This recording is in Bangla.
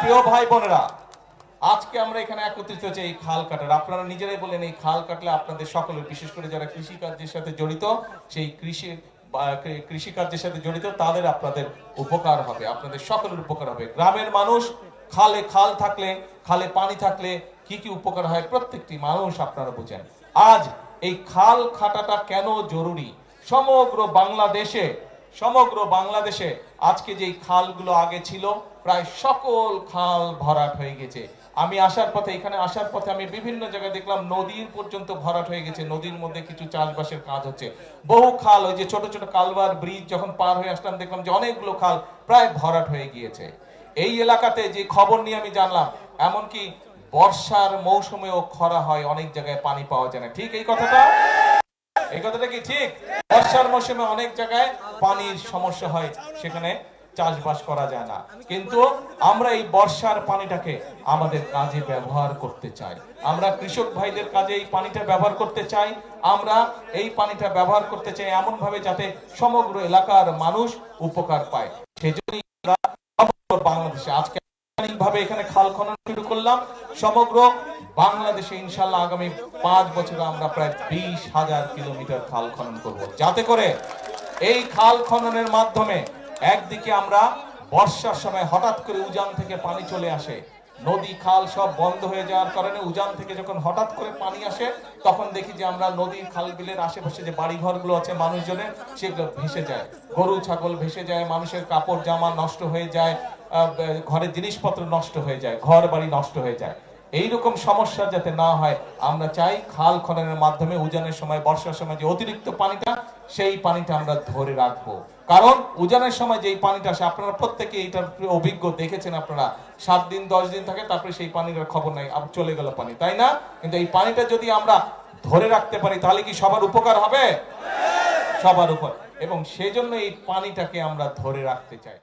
প্রিয় ভাই বোনেরা, আজকে আমরা এখানে একত্রিত হয়েছি এই খাল কাটার। আপনারা নিজেরাই বলেন এই খাল কাটলে আপনাদের সকলের, বিশেষ করে যারা কৃষিকার্যের সাথে জড়িত, সেই কৃষিকার্যের সাথে জড়িত তাদের আপনাদের উপকার হবে, আপনাদের সকলের উপকার হবে। গ্রামের মানুষ, খাল থাকলে, খালে পানি থাকলে কি কি উপকার হয় প্রত্যেকটি মানুষ আপনারা বুঝেন। আজ এই খাল কাটাটা কেন জরুরি? সমগ্র বাংলাদেশে আজকে যেই খালগুলো আগে ছিল প্রায় সকল খাল ভরাট হয়ে গেছে। আমি এখানে আসার পথে আমি বিভিন্ন জায়গায় দেখলাম নদীর পর্যন্ত ভরাট হয়ে গেছে। নদীর মধ্যে কিছু চাষবাসের কাজ হচ্ছে। বহু খাল, ওই যে ছোট ছোট কালভার ব্রিজ যখন পার হয়ে আসলাম দেখলাম যে অনেকগুলো খাল প্রায় ভরাট হয়ে গিয়েছে। এই এলাকাতে যে খবর নিয়ে আমি জানলাম, এমনকি বর্ষার মৌসুমেও খরা হয়, অনেক জায়গায় পানি পাওয়া যায় না। ঠিক এই কথাটা কি ঠিক? বর্ষার মৌসুমে অনেক জায়গায় পানির সমস্যা হয়, সেখানে চাষবাস করা যায় না। কিন্তু আমরা এই বর্ষার পানিটাকে আমাদের কাজে ব্যবহার করতে চাই। আমরা কৃষক ভাইদের কাজে এই পানিটা ব্যবহার করতে চাই। আমরা এই পানিটা ব্যবহার করতে চাই এমন ভাবে যাতে সমগ্র এলাকার মানুষ উপকার পায়। সেজন্যই আমরা সমগ্র বাংলাদেশে আজকে ভাবে এখানে খাল খনন শুরু করলাম। সমগ্র বাংলাদেশে ইনশাআল্লাহ আগামী 5 বছরে আমরা প্রায় 20,000 কিলোমিটার খাল খনন করব, যাতে করে এই খাল খননের মাধ্যমে একদিকে আমরা বর্ষার সময় হঠাৎ করে উজান থেকে পানি চলে আসে, নদী খাল সব বন্ধ হয়ে যাওয়ার কারণে উজান থেকে যখন হঠাৎ করে পানি আসে তখন দেখি যে আমরা নদীর খাল বিলের আশেপাশে যে বাড়ি ঘরগুলো আছে মানুষজনের, সেগুলো ভেসে যায়, গরু ছাগল ভেসে যায়, মানুষের কাপড় জামা নষ্ট হয়ে যায়, ঘরের জিনিসপত্র নষ্ট হয়ে যায়, ঘর বাড়ি নষ্ট হয়ে যায়। এইরকম সমস্যা যাতে না হয় আমরা চাই খাল খননের মাধ্যমে উজানের সময়, বর্ষার সময় যে অতিরিক্ত পানিটা, সেই পানিটা আমরা ধরে রাখবো। কারণ উজানের সময় যেই পানিটা আসে, আপনারা প্রত্যেকে এইটার অভিজ্ঞ, দেখেছেন আপনারা, 7 দিন 10 দিন থাকে, তারপরে সেই পানির খবর নাই, আবার চলে গেল পানি, তাই না? কিন্তু এই পানিটা যদি আমরা ধরে রাখতে পারি তাহলে কি সবার উপকার হবে? সবার উপর। এবং সেজন্য এই পানিটাকে আমরা ধরে রাখতে চাই।